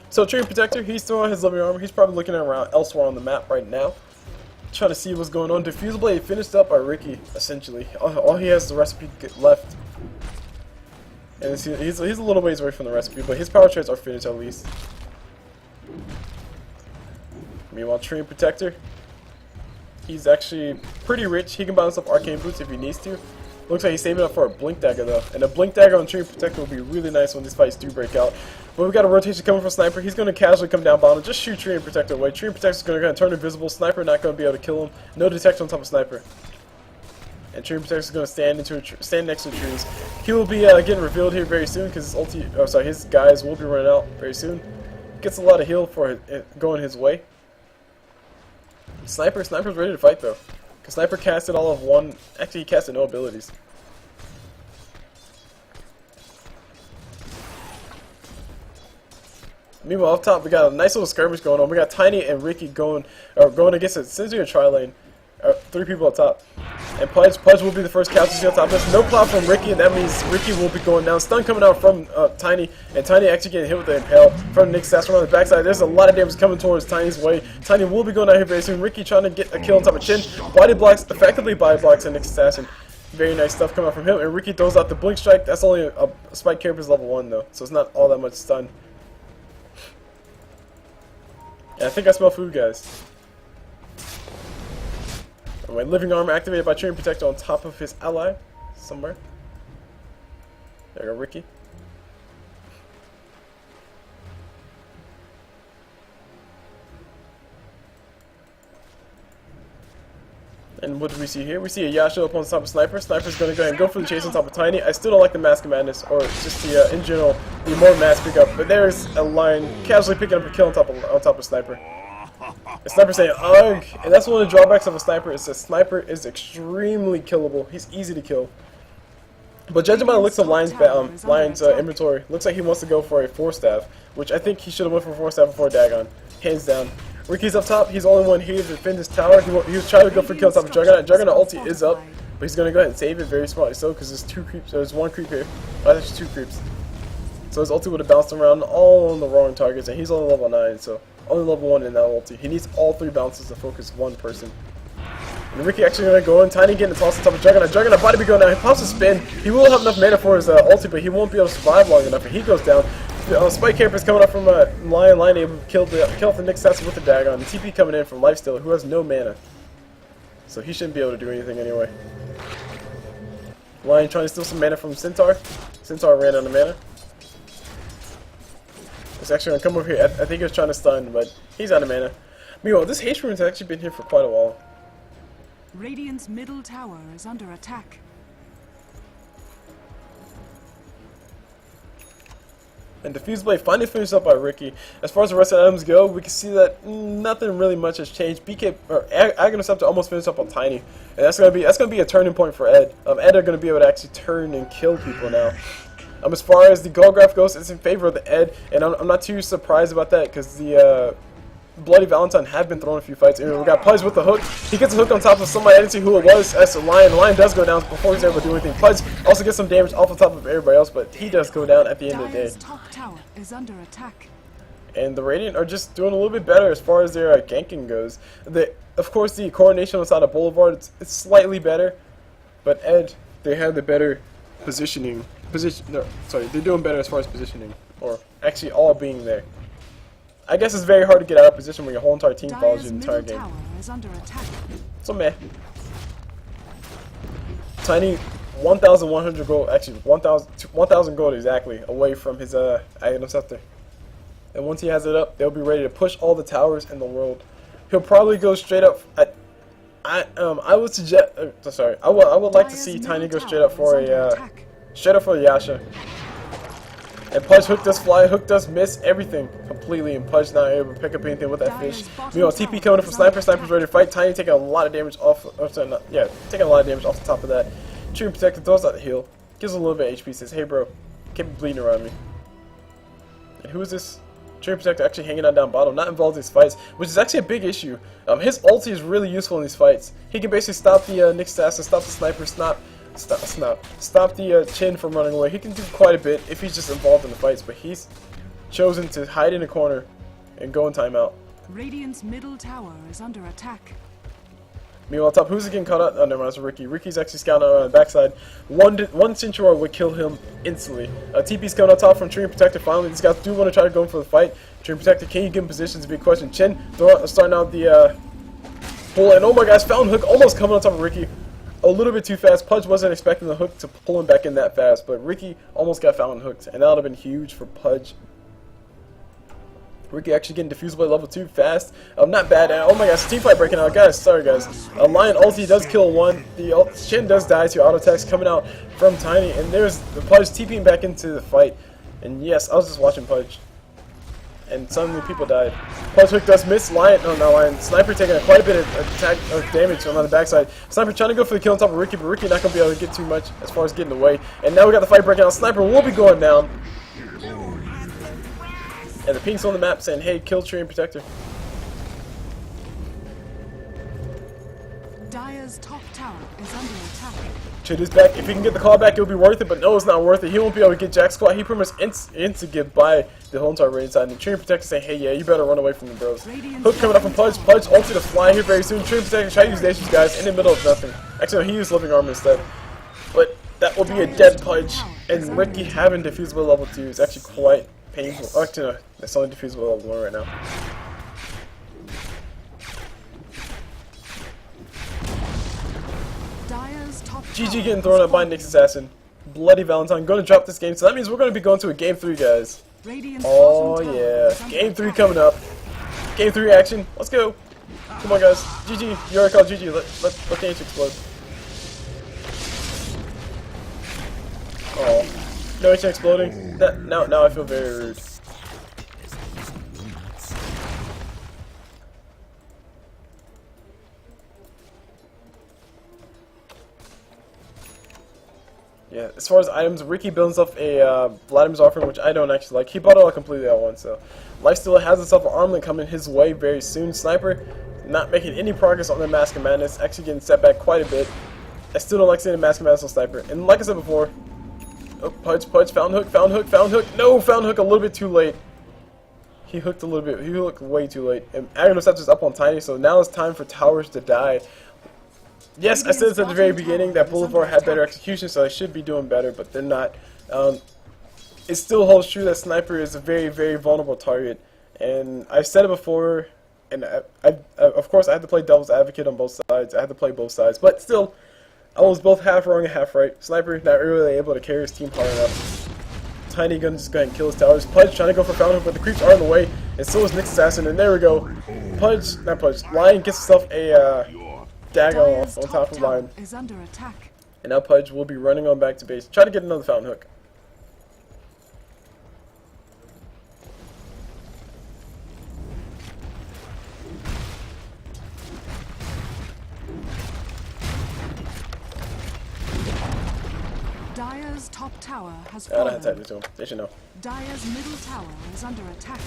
So Treant Protector, he's throwing his living armor. He's probably looking around elsewhere on the map right now, trying to see what's going on. Diffusal Blade finished up by Ricky, essentially. All he has is the recipe left. And he's a little ways away from the recipe, but his power trades are finished at least. Meanwhile, Tree and Protector, he's actually pretty rich. He can buy himself Arcane Boots if he needs to. Looks like he's saving up for a Blink Dagger though. And a Blink Dagger on Tree and Protector will be really nice when these fights do break out. But we've got a rotation coming from Sniper. He's going to casually come down bottom. Just shoot Tree and Protector away. Tree and Protector is going to turn invisible. Sniper not going to be able to kill him. No detection on top of Sniper. And Tree and Protector is going to stand next to the trees. He will be getting revealed here very soon because his guys will be running out very soon. Gets a lot of heal for going his way. Sniper's ready to fight though. Because Sniper casted all of one. Actually, he casted no abilities. Meanwhile, up top, we got a nice little skirmish going on. We got Tiny and Ricky going against essentially a tri-lane. 3 people up top. And Pudge will be the first casualty on top of this. No cloud from Ricky, and that means Ricky will be going down. Stun coming out from Tiny, and Tiny actually getting hit with the Impale from Nick Sasser on the backside. There's a lot of damage coming towards Tiny's way. Tiny will be going out here very soon. Ricky trying to get a kill on top of Chin. Body blocks, effectively body blocks, and Nick Assassin. Very nice stuff coming out from him. And Ricky throws out the Blink Strike. That's only a Spike Character's level 1 though, so it's not all that much stun. And I think I smell food, guys. Anyway, Living Armor activated by Tree and Protector on top of his ally somewhere. There you go, Ricky. And what do we see here? We see a Yasha up on top of Sniper. Sniper's going to go ahead and go for the chase on top of Tiny. I still don't like the Mask of Madness, or just the, in general, the more mask pickup. But there's a line casually picking up a kill on top of Sniper. The Sniper saying, ugh! And that's one of the drawbacks of a Sniper, is that Sniper is extremely killable. He's easy to kill. But judging by the looks of Lion's inventory, looks like he wants to go for a 4-staff, which I think he should have went for 4-staff before Dagon. Hands down. Ricky's up top. He's the only one here to defend his tower. He was trying to go for a kill on top of Juggernaut. Juggernaut ulti is up, but he's going to go ahead and save it very smartly so, because there's 2 creeps. There's 1 creep here. Oh, there's 2 creeps. So his ulti would have bounced around all on the wrong targets, and he's only level 9, so only level 1 in that ulti. He needs all 3 bounces to focus 1 person. And Ricky actually going to go in. Tiny getting a toss on top of Juggernaut. Juggernaut body be going down. He pops a spin. He will have enough mana for his ulti, but he won't be able to survive long enough, and he goes down. The Spike Camper is coming up from Lion able to kill off the Nick Sasser with the Dagon. The TP coming in from Lifestealer, who has no mana. So he shouldn't be able to do anything anyway. Lion trying to steal some mana from Centaur. Centaur ran out of mana. He's actually going to come over here. I think he was trying to stun, but he's out of mana. Meanwhile, this H Rune's actually been here for quite a while. Radiant's middle tower is under attack. And Diffuse Blade finally finished up by Ricky. As far as the rest of the items go, we can see that nothing really much has changed. Aghanim Scepter almost finished up on Tiny, and that's gonna be a turning point for Ed. Ed are gonna be able to actually turn and kill people now. As far as the goal graph goes, it's in favor of the Ed, and I'm not too surprised about that because the Bloody Valentine have been throwing a few fights. Anyway, we got Pudge with the hook. He gets a hook on top of somebody. I didn't see who it was. As the Lion does go down before he's able to do anything. Pudge also gets some damage off the top of everybody else, but he does go down at the end of the day. Top tower is under attack. And the Radiant are just doing a little bit better as far as their ganking goes. Of course, the coordination on the side of Boulevard, it's slightly better, but Ed, they have the better positioning. They're doing better as far as positioning, or actually all being there. I guess it's very hard to get out of position when your whole entire team follows you the entire game. So meh. Tiny 1,100 gold, actually 1,000 gold exactly, away from his Aghanim Scepter. And once he has it up, they'll be ready to push all the towers in the world. He'll probably go straight up. I would suggest. I would like to see Tiny go straight up for a Yasha. And Pudge hooked us fly, hooked us miss everything completely, and Pudge not able to pick up anything with that fish. Meanwhile, TP coming in from Sniper. Sniper's ready to fight. Tiny taking a lot of damage off. Taking a lot of damage off the top of that. Tree and Protector throws out the heal, gives a little bit of HP. Says, "Hey, bro, can't be bleeding around me." And who is this? Tree and Protector actually hanging out down bottom, not involved in these fights, which is actually a big issue. His ulti is really useful in these fights. He can basically stop the Nick Sasser, stop the Sniper, stop the Chin from running away. He can do quite a bit if he's just involved in the fights, but he's chosen to hide in a corner and go in timeout. Radiant's middle tower is under attack. Meanwhile, top, who's getting caught up? Oh, never mind, it's Ricky. Ricky's actually scouting on the backside. One Centaur would kill him instantly. TP's coming on top from Tree and Protector finally. These guys do want to try to go in for the fight. Dream Protector, can you get in position is a big question. Chin starting out the pull, and oh my gosh, Fountain Hook almost coming on top of Ricky. A little bit too fast. Pudge wasn't expecting the hook to pull him back in that fast, but Ricky almost got Fountain hooked, and that would have been huge for Pudge. Ricky actually getting diffusable at level 2 fast. Not bad. Oh my gosh, team fight breaking out. Guys, sorry guys. Lion ulti does kill one. The Shin does die to auto attacks coming out from Tiny, and there's the Pudge TPing back into the fight. And yes, I was just watching Pudge. And suddenly people died. Pudge hook does miss. Lion, no, not Lion. Sniper taking quite a bit of attack damage on the backside. Sniper trying to go for the kill on top of Ricky, but Ricky not going to be able to get too much as far as getting away. And now we got the fight breaking out. Sniper will be going down. And the pink's on the map saying, hey, kill Treant Protector. Dire's top tower is under attack. Chid is back. If he can get the call back, it'll be worth it, but no, it's not worth it. He won't be able to get Jack Squad. He pretty much to get by the whole entire raid side. And Treant Protector saying, hey, yeah, you better run away from the bros. Hook coming up from Pudge. Pudge ulti to fly here very soon. Treant Protector try to use Nations, guys, in the middle of nothing. Actually, no, he used Living Armor instead. But that will be a dead Pudge. And Ricky having diffusable level 2 is actually quite painful. Oh, actually, no, that's only diffusable level 1 right now. GG getting thrown up by Nyx Assassin. Bloody Valentine going to drop this game, so that means we're going to be going to a game 3, guys. Oh yeah, game 3 coming up. Game 3 action. Let's go. Come on, guys. GG. You already called GG. Let the H explode. Oh, no H exploding. Now I feel very rude. Yeah, as far as items, Ricky builds up a Vladimir's offering, which I don't actually like. He bought it all completely at once, so. Lifestealer has himself an armament coming his way very soon. Sniper, not making any progress on the Mask of Madness, actually getting set back quite a bit. I still don't like seeing the Mask of Madness on Sniper. And like I said before, oh, Pudge, Fountain Hook. No, Fountain Hook a little bit too late. He hooked a little bit, he hooked way too late. And Aghanosceptor's up on Tiny, so now it's time for towers to die. Yes, I said this at the very beginning that Boulevard had better execution, so I should be doing better, but they're not. It still holds true that Sniper is a very, very vulnerable target, and I've said it before, and of course I had to play devil's advocate on both sides. I had to play both sides, but still, I was both half wrong and half right. Sniper not really able to carry his team hard enough. Tiny gonna just go ahead and kill his towers. Pudge trying to go for Fountain, but the creeps are in the way, and so is Nyx Assassin, and there we go. Lion gets himself a dagger off on top of Lion. Is under attack. And now Pudge will be running on back to base. Try to get another Fountain Hook. Dire's top tower has I fallen. had to type it to him. They should know. Dire's middle tower is under attack.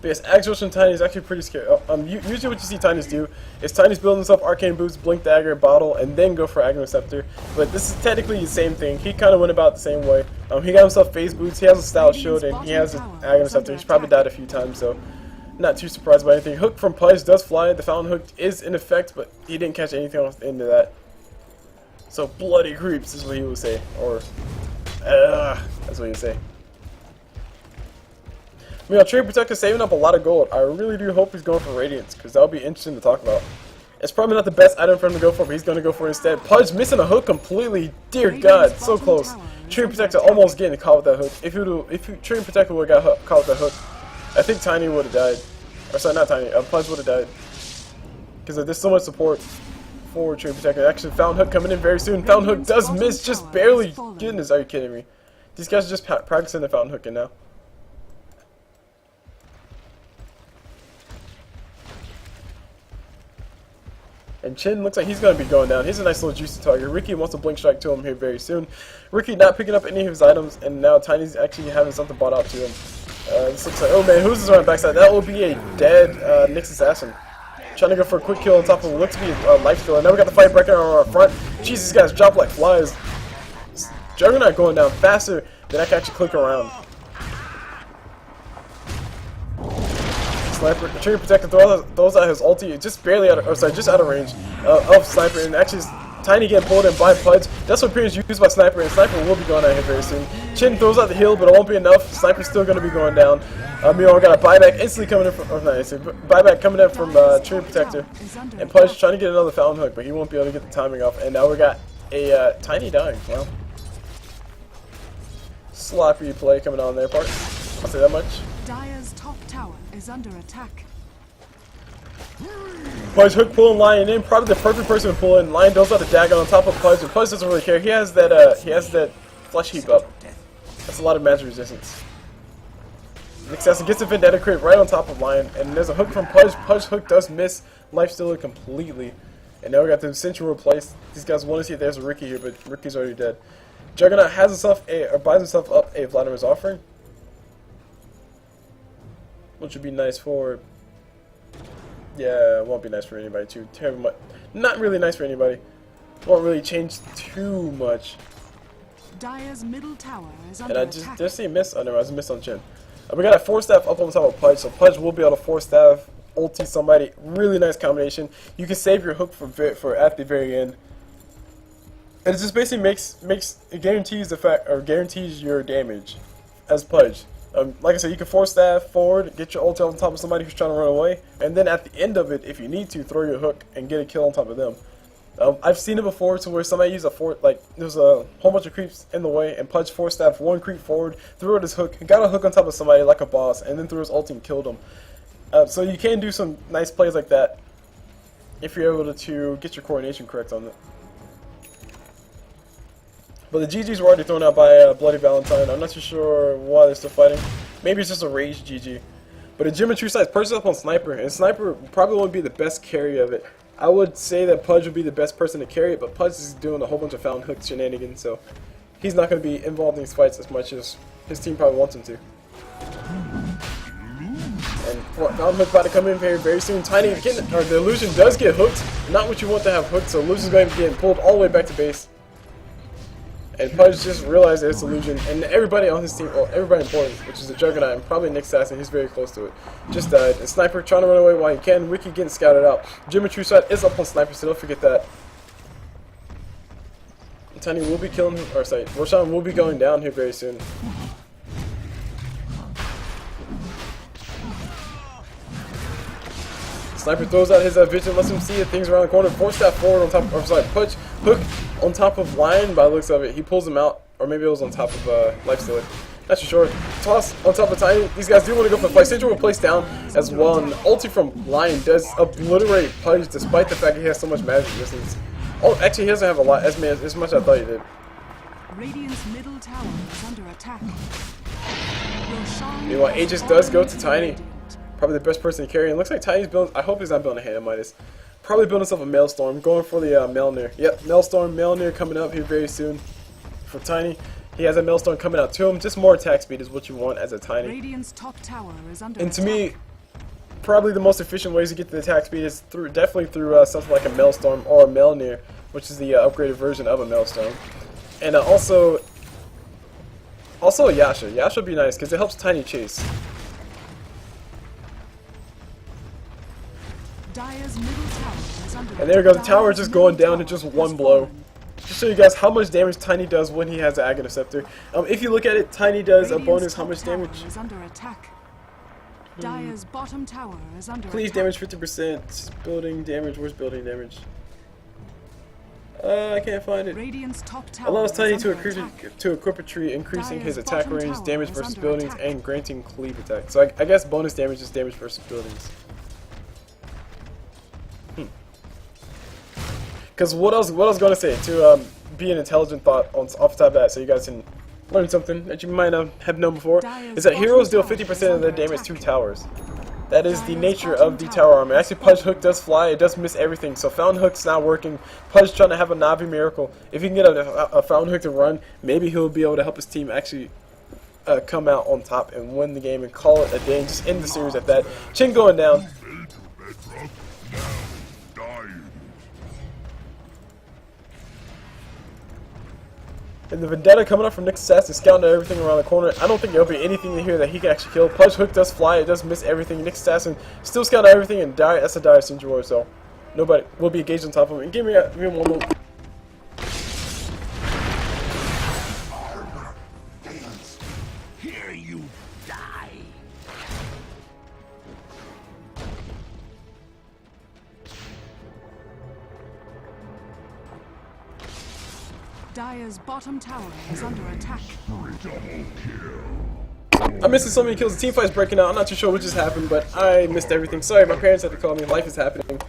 But yes, Axos and Tiny is actually pretty scary. Usually what you see Tiny's do is Tiny's building himself Arcane Boots, Blink Dagger, Bottle, and then go for Aghanosceptor. But this is technically the same thing. He kind of went about the same way. He got himself Phase Boots, he has a Stout Shield, and he has an Aghanosceptor. He's probably died a few times, so not too surprised by anything. Hook from Pudge does fly. The Fountain Hook is in effect, but he didn't catch anything else into that. So bloody creeps is what he would say. Or, that's what he would say. You know, Treant Protector saving up a lot of gold. I really do hope he's going for Radiance, because that would be interesting to talk about. It's probably not the best item for him to go for, but he's going to go for it instead. Pudge missing a hook completely. Dear God, so close. Treant Protector almost getting caught with that hook. If Treant Protector would have got caught with that hook, I think Tiny would have died. Or sorry, not Tiny. Pudge would have died. Because there's so much support for Treant Protector. Actually, Fountain Hook coming in very soon. Fountain Hook does miss, just barely. Goodness, are you kidding me? These guys are just practicing the Fountain Hooking now. And Chin looks like he's going to be going down. He's a nice little juicy target. Ricky wants to Blink Strike to him here very soon. Ricky not picking up any of his items, and now Tiny's actually having something bought out to him. This looks like, oh man, who's this on the backside? That will be a dead Nyx Assassin. Trying to go for a quick kill on top of what looks to be a Lifestealer. Now we got the fight breaking on our front. Jesus, guys drop like flies. Juggernaut going down faster than I can actually click around. Sniper, Treant Protector throws out his ulti, just barely out of, just out of range of Sniper, and actually Tiny getting pulled in by Pudge. That's what appears used by Sniper, and Sniper will be going out here very soon. Chin throws out the heal, but it won't be enough. Sniper's still going to be going down. Meanwhile, got a buyback instantly coming in from, buyback coming in from Tree Protector. And Pudge trying to get another Fountain Hook, but he won't be able to get the timing off. And now we got a Tiny dying. Wow. Sloppy play coming on their part. I'll say that much. Dire's top tower is under attack. Pudge hook pulling Lion in, probably the perfect person to pull in. Lion does out the dagger on top of Pudge, and Pudge doesn't really care. He has that flesh heap up. That's a lot of magic resistance. Nick Assassin gets a Vendetta crit right on top of Lion, and there's a hook from Pudge. Pudge hook does miss Lifestealer completely. And now we got the Central replaced. These guys want to see if there's a Ricky here, but Ricky's already dead. Juggernaut has himself buys himself up a Vladimir's Offering, which would be nice for. Yeah, it won't be nice for anybody too. Not really nice for anybody. Won't really change too much. Dire's middle tower is And under I attack. just see a miss under. I just missed on Chin. We got a 4-staff up on top of Pudge, so Pudge will be able to 4-staff ulti somebody. Really nice combination. You can save your hook for at the very end. And it just basically it guarantees your damage as Pudge. Like I said, you can 4-staff forward, get your ulti on top of somebody who's trying to run away, and then at the end of it, if you need to, throw your hook and get a kill on top of them. I've seen it before to where somebody used there's a whole bunch of creeps in the way, and Pudge 4-staffed one creep forward, threw out his hook, got a hook on top of somebody like a boss, and then threw his ulti and killed him. So you can do some nice plays like that if you're able to get your coordination correct on it. But the GGs were already thrown out by Bloody Valentine. I'm not too sure why they're still fighting. Maybe it's just a rage GG. But a Gem and True Sight perches up on Sniper, and Sniper probably won't be the best carry of it. I would say that Pudge would be the best person to carry it, but Pudge is doing a whole bunch of Fountain Hook shenanigans, so he's not going to be involved in these fights as much as his team probably wants him to. And Fountain Hook about to come in very soon. Tiny, the Illusion does get hooked. Not what you want to have hooked, so Illusion's going to be getting pulled all the way back to base. And Pudge just realized that it's Illusion, and everybody on his team, well, everybody important, which is the Juggernaut, and probably Nick Assassin, he's very close to it, just died. And Sniper trying to run away while he can. Wiki getting scouted out. Gem and True Sight is up on Sniper, so don't forget that. And Tiny will be killing him, or sorry, Roshan will be going down here very soon. Sniper throws out his vision, lets him see the things around the corner. 4-staff forward on top, or sorry, Pudge hook on top of Lion by the looks of it. He pulls him out, or maybe it was on top of Lifestealer. Not too sure. Toss on top of Tiny. These guys do want to go for the fight. Central will place down as well, and the ulti from Lion does obliterate Pudge despite the fact that he has so much magic resistance. Oh, actually, he doesn't have a lot as much as I thought he did. Radiant's middle tower is under attack. Meanwhile, Aegis does go to Tiny. Probably the best person to carry. And it looks like Tiny's building. I hope he's not building a Hand Midas. Probably building himself a Maelstrom. Going for the Melnir. Yep, Maelstrom, Melnir coming up here very soon for Tiny. He has a Maelstrom coming out to him. Just more attack speed is what you want as a Tiny. Radiant's top tower is under and to me, probably the most efficient ways to get to the attack speed is definitely through something like a Maelstrom or a Melnir, which is the upgraded version of a Maelstrom. And also a Yasha. Yasha would be nice because it helps Tiny chase. Dire's middle tower is under And there we go, the tower is just going down in just one blow. Just show you guys how much damage Tiny does when he has the Aghanim Scepter. If you look at it, Tiny does a bonus how much damage? Is under attack. Dire's bottom tower is under Please attack. damage 50%. Building damage, where's building damage? I can't find it. Radiant's top tower Allows Tiny is to under attack. equip a tree, increasing his Dire's attack bottom range, tower damage is versus under buildings, attack. and granting cleave attack. So I guess bonus damage is damage versus buildings. Because what I was going to say, to be an intelligent thought off the top of that, so you guys can learn something that you might not have known before, is that heroes deal 50% of their damage to towers. That is the nature of the tower armor. Actually, Pudge Hook does fly, it does miss everything, so Fountain Hook's not working. Pudge trying to have a Navi miracle. If he can get a Fountain Hook to run, maybe he'll be able to help his team actually come out on top and win the game and call it a day and just end the series at that. Chin going down. And the Vendetta coming up from Nick Assassin, scouting everything around the corner. I don't think there'll be anything in here that he can actually kill. Pudge Hook does fly, it does miss everything. Nick Assassin still scouting everything, and that's a dire Sinjor, so nobody will be engaged on top of him. And give me one more. Dire's bottom tower is under attack. I'm missing so many kills. The team fight's breaking out. I'm not too sure what just happened, but I missed everything. Sorry, my parents had to call me. Life is happening.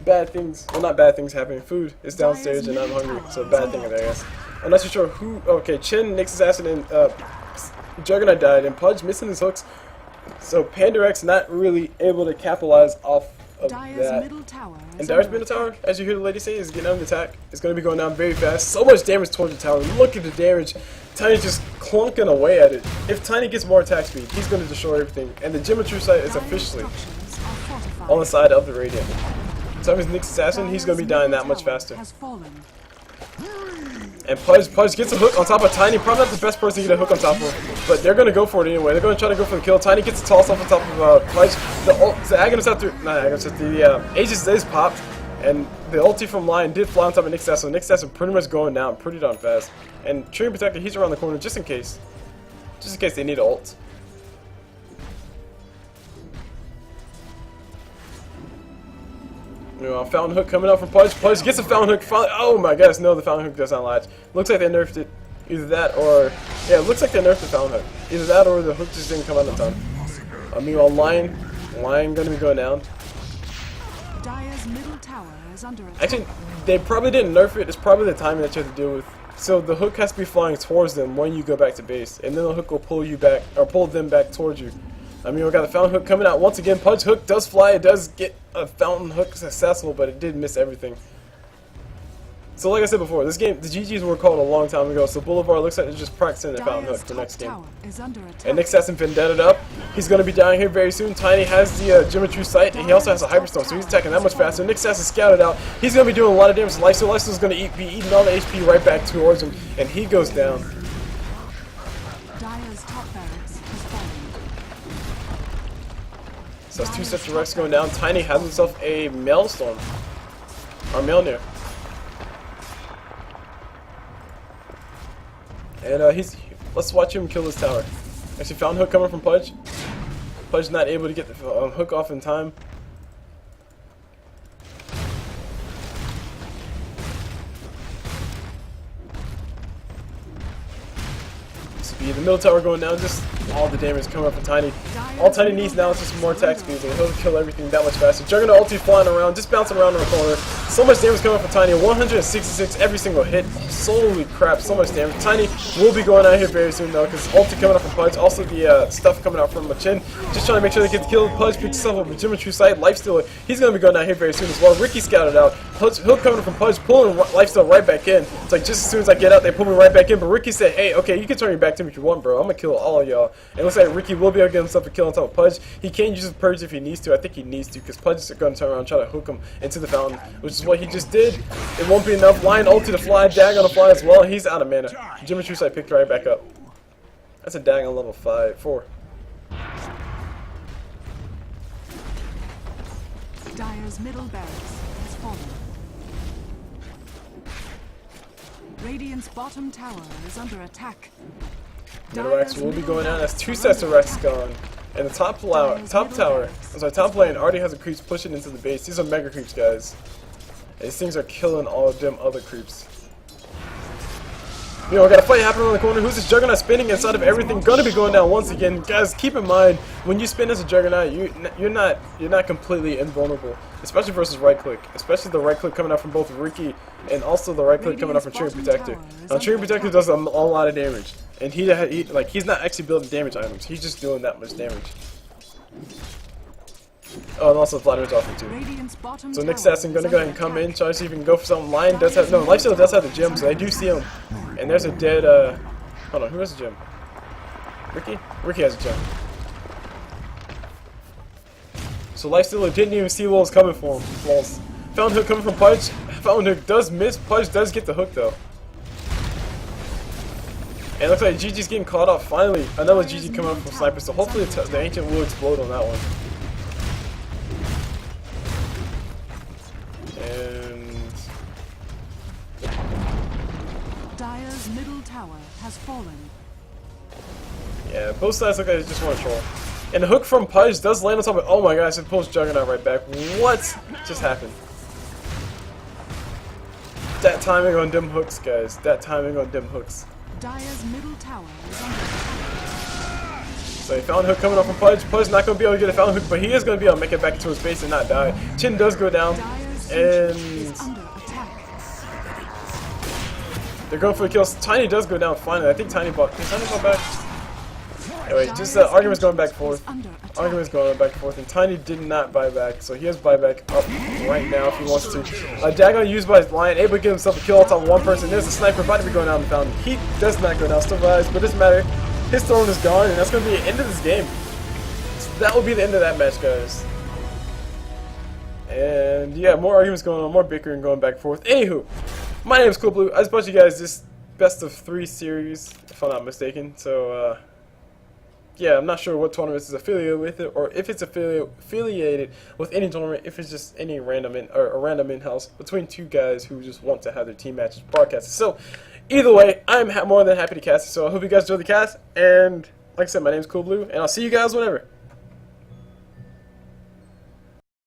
Bad things. Well, not bad things happening. Food is downstairs and I'm hungry. So bad thing, I guess. I'm not too sure who. Okay, Chin, Nyx Assassin, and Juggernaut died, and Pudge missing his hooks. So Pandarex not really able to capitalize off of that. And Dire's middle tower, as you hear the lady say, is getting under attack. It's going to be going down very fast. So much damage towards the tower. Look at the damage. Tiny just clunking away at it. If Tiny gets more attack speed, he's going to destroy everything. And the Geometry site is officially on the side of the Radiant. So that means Nyx Assassin, he's going to be dying that much faster. And Pudge gets a hook on top of Tiny. Probably not the best person to get a hook on top of, but they're going to go for it anyway. They're going to try to go for the kill. Tiny gets a toss off on top of Pudge. The Aghanim out through. Not Aghanim, the Aegis is popped, and the ulti from Lion did fly on top of Nyx Assassin. So Nyx Assassin pretty much going down pretty darn fast. And Treant Protector, he's around the corner just in case they need an ult. You know, Fountain Hook coming out from Pudge. Pudge gets a Fountain Hook. Finally, oh my gosh, no, the Fountain Hook does not latch. Looks like they nerfed it. Either that or... Yeah, it looks like they nerfed the Fountain Hook. Either that or the hook just didn't come out in time. Meanwhile, Lion gonna be going down. Dire's middle tower is under attack. Actually, they probably didn't nerf it. It's probably the timing that you have to deal with. So the hook has to be flying towards them when you go back to base. And then the hook will pull you back, or pull them back towards you. We got the Fountain Hook coming out once again. Pudge Hook does fly. It does get a Fountain Hook successful, but it did miss everything. So like I said before, this game, the GGs were called a long time ago, so Boulevard looks like it's just practicing the Fountain Hook for next game. And Nyx Assassin Vendetta up. He's going to be dying here very soon. Tiny has the Geometry Sight, and he also has a Hyperstone, so he's attacking that much faster. Nyx Assassin scouted out. He's going to be doing a lot of damage to Lifesteal. Lifesteal's going to be eating all the HP right back towards him, and he goes down. Dire's top barracks is falling. So that's 2 sets of Rex going down. Tiny has himself a Maelstrom. Or Mjolnir. And let's watch him kill this tower. Actually, Fountain Hook coming from Pudge. Pudge not able to get the hook off in time. Speed. The middle tower going down, just all the damage coming up from Tiny. All Tiny needs now is just more attack speed, and he'll kill everything that much faster. Juggernaut ulti flying around, just bouncing around in the corner. So much damage coming up from Tiny. 166 every single hit. Holy crap, so much damage. Tiny will be going out here very soon though, because ulti coming up from Pudge. Also the stuff coming out from Machin. Just trying to make sure they get the kill. Pudge picks himself up with Geometry Sight, Lifesteal. He's going to be going out here very soon as well. Ricky scouted out. Hook coming from Pudge, pulling Lifesteal right back in. It's like just as soon as I get out, they pull me right back in. But Ricky said, hey, okay, you can turn your back to me if you want, bro. I'm going to kill all of y'all. And it looks like Ricky will be able to get himself a kill on top of Pudge. He can use his Purge if he needs to. I think he needs to, because Pudge is going to turn around and try to hook him into the fountain, which is what he just did. It won't be enough. Lion ulti to fly, Dag on the fly as well. He's out of mana. Geometry Sight picked right back up. That's a Dag on level 4. Dire's middle barracks has fallen. Radiant's bottom tower is under attack. Middle Rex will be going down. That's 2 sets of Rex gone. And the top lane already has the creeps pushing into the base. These are mega creeps, guys. And these things are killing all of them other creeps. We got a fight happening on the corner. Who's this Juggernaut spinning inside of everything? Gonna be going down once again. Guys, keep in mind, when you spin as a Juggernaut, you're not completely invulnerable. Especially versus right click. Especially the right click coming out from both Ricky and also the right click coming out from Treant Protector. Now Treant Protector does a lot of damage. And he's not actually building damage items. He's just doing that much damage. Oh, and also Flatter's offer too. So Nyx Assassin gonna go ahead and come in, try to see if he can go for something. Lion does have Lifesteal does have the gem, so I do see him. And there's a dead hold on, who has a gem? Ricky? Ricky has a gem. So Lifesteal didn't even see what was coming for him. False. Fountain Hook coming from Pudge. Fountain Hook does miss. Pudge does get the hook though. And it looks like GG's getting caught up. Finally, another GG coming up from Sniper, so hopefully the Ancient will explode on that one. And Dire's middle tower has fallen. Yeah, both sides look like they just want to troll. And the hook from Pudge does land on top of. Oh my gosh, it pulls Juggernaut right back. What just happened? That timing on them hooks, guys. That timing on them hooks. Dire's middle tower is under attack. So he found hook coming off from Pudge. Pudge's not going to be able to get a found hook, but he is going to be able to make it back into his base and not die. Chin does go down, Dire's and is under attack. they're going for the kills. Tiny does go down finally. I think Tiny bought. Is Tiny bought back? Anyway, just arguments going back and forth. Arguments going back and forth, and Tiny did not buy back, so he has buyback up right now if he wants to. Dagon used by his Lion, able to get himself a kill on top of one person. There's a sniper about to be going down the fountain. He does not go down, survives, but it doesn't matter. His throne is gone, and that's going to be the end of this game. So that will be the end of that match, guys. And yeah, more arguments going on, more bickering going back and forth. Anywho, my name is Cool Blue. I just brought you guys this best of 3 series, if I'm not mistaken. So, yeah, I'm not sure what tournament is affiliated with it, or if it's affiliated with any tournament, if it's just any random in-house between 2 guys who just want to have their team matches broadcasted. So, either way, I'm more than happy to cast it. So I hope you guys enjoy the cast, and like I said, my name is Cool Blue, and I'll see you guys whenever.